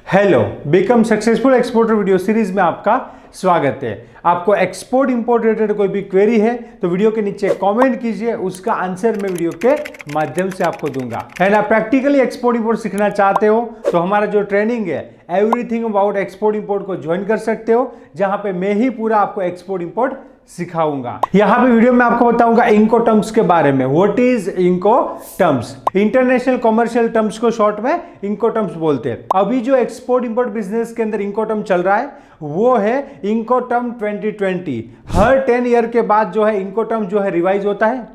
Hello, become successful exporter video series में आपका स्वागत है। आपको एक्सपोर्ट इंपोर्ट रिलेटेड कोई भी क्वेरी है तो वीडियो के नीचे कमेंट कीजिए, उसका आंसर मैं वीडियो के माध्यम से आपको दूंगा। एंड आप प्रैक्टिकली एक्सपोर्ट इंपोर्ट सीखना चाहते हो तो हमारा जो ट्रेनिंग है एवरीथिंग अबाउट एक्सपोर्ट इंपोर्ट को ज्वाइन कर सकते हो, जहां पे मैं ही पूरा आपको एक्सपोर्ट इंपोर्ट सिखाऊंगा। यहां पे वीडियो में आपको बताऊंगा इंको टर्म्स के बारे में। What is Incoterms? International commercial terms को शॉर्ट में इंको टर्म्स बोलते हैं। अभी जो एक्सपोर्ट इंपोर्ट बिजनेस के अंदर इंको टर्म चल रहा है वो है इंको टर्म 2020। हर 10 ईयर के बाद जो है इंको टर्म जो है रिवाइज होता है।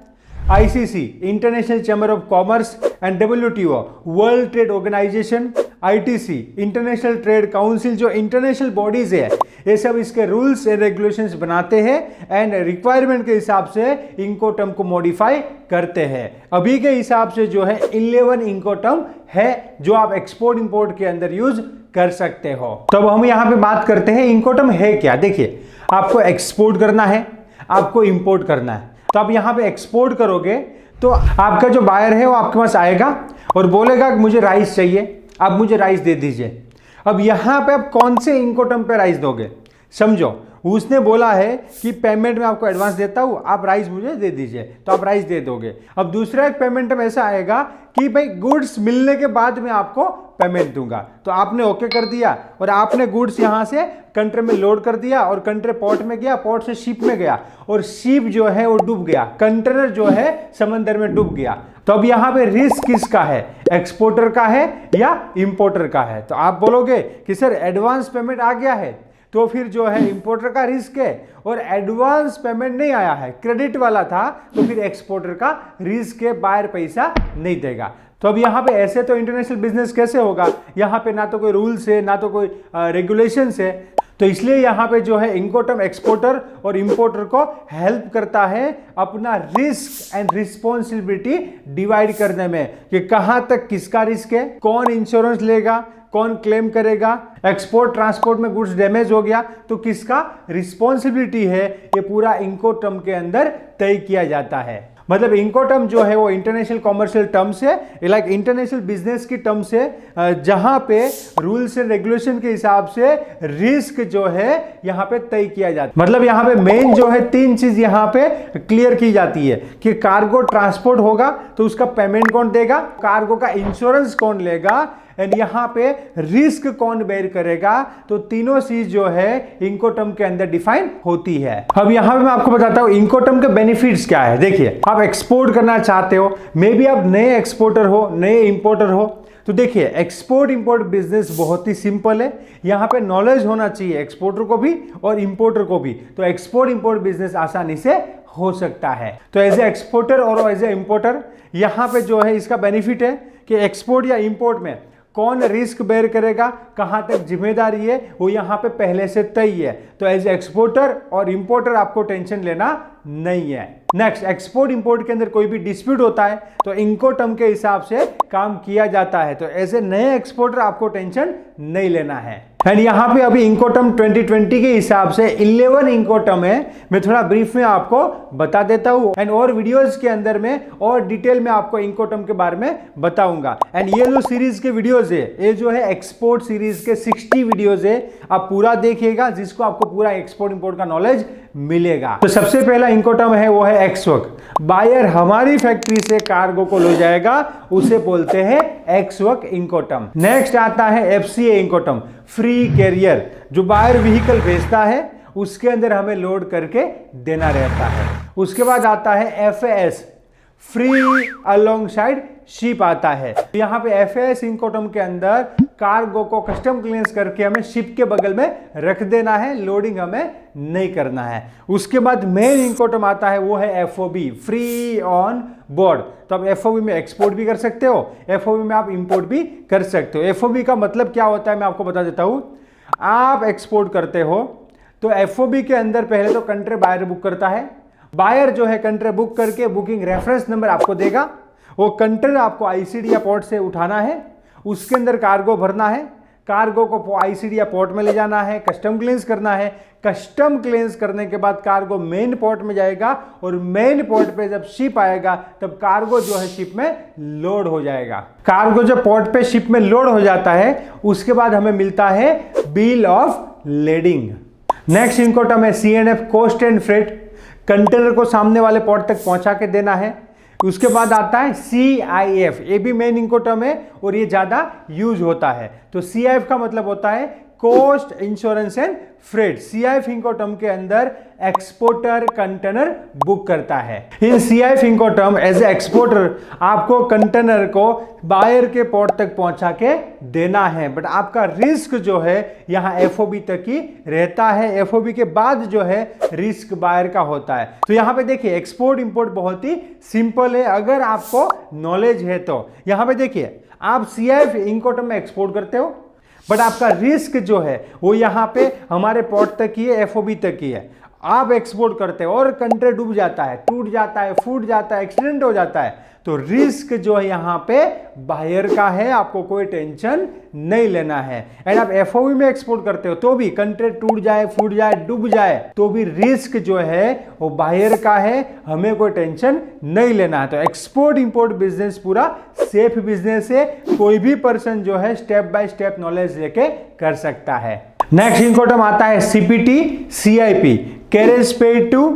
ICC international chamber of commerce and WTO world trade organisation, ITC international trade council, जो इंटरनेशनल बॉडीज है ये सब इसके रूल्स एंड रेगुलेशंस बनाते हैं एंड रिक्वायरमेंट के हिसाब से इंको टर्म को मॉडिफाई करते हैं। अभी के हिसाब से जो है 11 इंको टर्म है जो आप एक्सपोर्ट इंपोर्ट के अंदर यूज कर सकते हो। तो अब हम यहां पे बात करते हैं इंको टर्म है क्या। देखिए, आपको एक्सपोर्ट करना है, आपको इंपोर्ट करना है। तो आप यहां पे एक्सपोर्ट करोगे तो आपका जो बायर है वो आपके पास आएगा और बोलेगा कि मुझे राइस चाहिए, आप मुझे राइस दे दीजिए। अब यहां पे आप कौन से इंको टर्म पे राइस दोगे? समझो, उसने बोला है कि पेमेंट में आपको एडवांस देता हूं, आप राइस मुझे दे दीजिए, तो आप राइस दे दोगे। अब दूसरा एक पेमेंट में ऐसा आएगा कि भाई गुड्स मिलने के बाद मैं आपको पेमेंट दूंगा। तो आपने ओके कर दिया और आपने गुड्स यहां से कंट्री में लोड कर दिया और कंट्री पोर्ट में गया, पोर्ट से शिप में गया और शिप जो है वो डूब गया, कंटेनर जो है समंदर में डूब गया। तो अब यहां पे रिस्क किसका है? एक्सपोर्टर का है या इंपोर्टर का है? तो आप बोलोगे कि सर एडवांस पेमेंट आ गया है तो फिर जो है इंपोर्टर का रिस्क है, और एडवांस पेमेंट नहीं आया है, क्रेडिट वाला था, तो फिर एक्सपोर्टर का रिस्क है, बायर पैसा नहीं देगा। तो अब यहां पे ऐसे तो इंटरनेशनल बिजनेस कैसे होगा? यहां पे ना तो कोई रूल्स है ना तो कोई रेगुलेशंस है। तो इसलिए यहां पे जो है इंको टर्म एक्सपोर्टर और इंपोर्टर को हेल्प करता है अपना रिस्क एंड रिस्पॉन्सिबिलिटी डिवाइड करने में कि कहां तक किसका रिस्क है, कौन इंश्योरेंस लेगा, कौन क्लेम करेगा, एक्सपोर्ट ट्रांसपोर्ट में गुड्स डैमेज हो गया तो किसका रिस्पॉन्सिबिलिटी है, ये पूरा इंको टर्म के अंदर तय किया जाता है। मतलब इंको टर्म जो है वो इंटरनेशनल कॉमर्शियल टर्म्स है, लाइक इंटरनेशनल बिजनेस की टर्म्स है, जहां पे रूल्स एंड रेगुलेशन के हिसाब से रिस्क जो है यहां पे तय किया जाता है। मतलब यहां पे मेन जो है 3 चीज यहां पे क्लियर की जाती है कि कार्गो ट्रांसपोर्ट होगा तो उसका पेमेंट कौन देगा, कार्गो का इंश्योरेंस कौन लेगा, एंड यहां पे रिस्क कौन बेयर करेगा। तो तीनों चीज जो है इंको टर्म के अंदर डिफाइन होती है। अब यहां पे मैं आपको बताता हूं इंको टर्म के बेनिफिट्स क्या है। देखिए, आप एक्सपोर्ट करना चाहते हो, मे बी आप नए एक्सपोर्टर हो, नए इंपोर्टर हो, तो देखिए एक्सपोर्ट इंपोर्ट बिजनेस बहुत ही सिंपल है। यहां पे नॉलेज होना चाहिए एक्सपोर्टर को भी और इंपोर्टर को भी, तो एक्सपोर्ट इंपोर्ट बिजनेस आसानी से हो सकता है। तो एज ए एक्सपोर्टर और एज ए इंपोर्टर यहां पे जो है इसका बेनिफिट है कि एक्सपोर्ट या इंपोर्ट में कौन रिस्क बेयर करेगा, कहां तक जिम्मेदारी है, वो यहां पे पहले से तय है। तो एज एक्सपोर्टर और इंपोर्टर आपको टेंशन लेना नहीं है। नेक्स्ट, एक्सपोर्ट इंपोर्ट के अंदर कोई भी डिस्प्यूट होता है तो इंको टर्म के हिसाब से काम किया जाता है। तो एज ए नए एक्सपोर्टर आपको टेंशन नहीं लेना है। एंड यहां पे अभी इंको टर्म 2020 के हिसाब से 11 इंको टर्म है। मैं थोड़ा ब्रीफ में आपको बता देता हूं एंड और वीडियोस के अंदर में और डिटेल में आपको इंको टर्म के बारे में बताऊंगा। एंड ये जो सीरीज के वीडियोस है, ये जो है एक्सपोर्ट सीरीज के 60 वीडियोस है, आप पूरा देखिएगा जिसको आपको पूरा एक्सपोर्ट इंपोर्ट का नॉलेज मिलेगा। तो सबसे पहला इंको टर्म है वो है एक्सवर्क। बायर हमारी फैक्ट्री से कार्गो को ले जाएगा, उसे बोलते हैं एक्सवर्क इंको टर्म। नेक्स्ट आता है एफसीए इंको टर्म, फ्री कैरियर। जो बायर व्हीकल भेजता है उसके अंदर हमें लोड करके देना रहता है। उसके बाद आता है एफएएस, फ्री अलोंगसाइड शिप आता है। यहां पे एफएएस इंको टर्म के अंदर कार्गो को कस्टम क्लियरेंस करके हमें शिप के बगल में रख देना है, लोडिंग हमें नहीं करना है। उसके बाद मेन इंको टर्म आता है वो है एफओबी, फ्री ऑन बोर्ड। तो आप एफओबी में एक्सपोर्ट भी कर सकते हो, एफओबी में आप इंपोर्ट भी कर सकते हो। एफओबी का मतलब क्या होता है मैं आपको बता देता हूं। आप एक्सपोर्ट करते हो तो एफओबी के अंदर पहले तो कंट्री बायर बुक करता है। बायर जो है कंट्री बुक करके बुकिंग रेफरेंस नंबर आपको देगा, वो कंटेनर आपको आईसीडी या पोर्ट से उठाना है, उसके अंदर कार्गो भरना है, कार्गो को आईसीडी या पोर्ट में ले जाना है, कस्टम क्लियरेंस करना है। कस्टम क्लियरेंस करने के बाद कार्गो मेन पोर्ट में जाएगा और मेन पोर्ट पे जब शिप आएगा तब कार्गो जो है शिप में लोड हो जाएगा। कार्गो जब पोर्ट पे शिप में लोड हो जाता है उसके बाद हमें मिलता है बिल ऑफ लेडिंग। नेक्स्ट इनको टर्म है CNF, cost and freight. Container को सामने वाले पोर्ट तक पहुंचा के देना है। उसके बाद आता है CIF, ये भी मेन इनको टर्म है और ये ज्यादा यूज होता है। तो CIF का मतलब होता है cost, insurance and freight. CIF इनकोटर्म के अंदर एक्सपोर्टर कंटेनर बुक करता है। इन CIF इनकोटर्म एज ए एक्सपोर्टर आपको कंटेनर को बायर के पोर्ट तक पहुंचा के देना है, बट आपका रिस्क जो है यहाँ FOB तक ही रहता है। FOB के बाद जो है रिस्क बायर का होता है। तो यहाँ पे देखिए एक्सपोर्ट इंपोर्ट बहुत ही सिंपल है अगर आपको नॉलेज है तो। यहाँ पे देखिए आप CIF इनकोटर्म में एक्सपोर्ट करते हो बट आपका रिस्क जो है वो यहाँ पे हमारे पोर्ट तक ही है, FOB तक ही है। आप एक्सपोर्ट करते हो और कंटेनर डूब जाता है, टूट जाता है, फूट जाता है, एक्सीडेंट हो जाता है, तो रिस्क जो है यहाँ पे बायर का है, आपको कोई टेंशन नहीं लेना है। एंड आप FOB में एक्सपोर्ट करते हो तो भी कंटेनर टूट जाए, फूट जाए, डूब जाए तो भी रिस्क जो है वो बायर का है, हमें कोई टेंशन नहीं लेना है। तो एक्सपोर्ट इंपोर्ट बिजनेस पूरा सेफ बिजनेस है, कोई भी पर्सन जो है स्टेप बाय स्टेप नॉलेज लेके कर सकता है। नेक्स्ट इनकोटर्म आता है CPT, CIP, carriage paid to,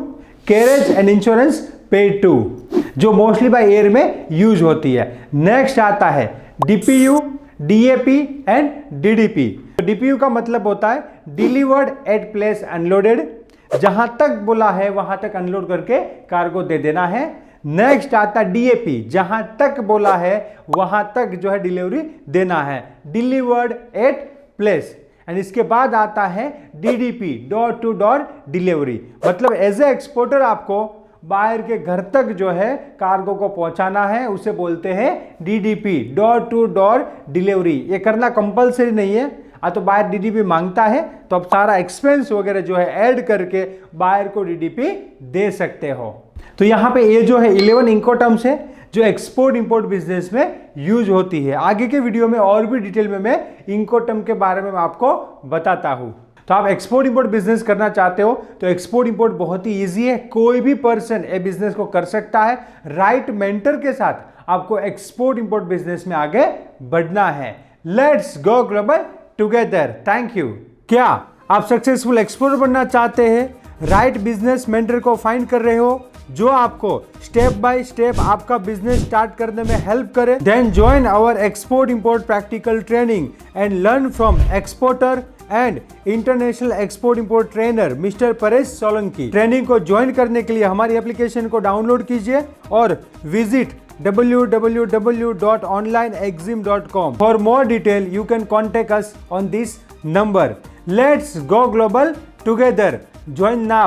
carriage and insurance paid to, जो मोस्टली बाय एयर में यूज होती है। नेक्स्ट आता है DPU, DAP एंड DDP। DPU का मतलब होता है डिलीवर्ड एट प्लेस अनलोडेड, जहां तक बोला है वहां तक अनलोड करके कार्गो दे देना है। नेक्स्ट आता है DAP, जहां तक बोला है वहां तक जो है डिलीवरी देना है, डिलीवर्ड एट प्लेस। एंड इसके बाद आता है DDP, door to door delivery, मतलब एज ए एक्सपोर्टर आपको बायर के घर तक जो है कार्गो को पहुंचाना है, उसे बोलते हैं DDP, door to door delivery. ये करना कंपलसरी नहीं है, तो बायर DDP मांगता है तो आप सारा एक्सपेंस वगैरह जो है ऐड करके बायर को DDP दे सकते हो। तो यहाँ पे ये जो है 11 इनकोटर्म्स है जो एक्सपोर्ट इंपोर्ट बिजनेस में यूज होती है। आगे के वीडियो में और भी डिटेल में मैं इनकोटर्म के बारे में आपको बताता हूँ। तो आप एक्सपोर्ट इंपोर्ट बिजनेस करना चाहते हो तो एक्सपोर्ट इंपोर्ट बहुत ही इजी है, कोई भी पर्सन ये बिजनेस को कर सकता है। राइट मेंटर के साथ आपको एक्सपोर्ट इंपोर्ट बिजनेस में आगे बढ़ना है। Let's go global together. Thank you. क्या आप सक्सेसफुल एक्सपोर्टर बनना चाहते हैं? राइट बिजनेस मेंटर को फाइंड कर रहे हो जो आपको स्टेप बाय स्टेप आपका बिजनेस स्टार्ट करने में हेल्प करे? Then join our export import practical training and learn from exporter and international export import trainer mister Paresh Solanki. Training को ज्वाइन करने के लिए हमारी एप्लीकेशन को डाउनलोड कीजिए और visit www.onlineexim.com. For more detail, you can contact us on this number. Let's go global together. Join now.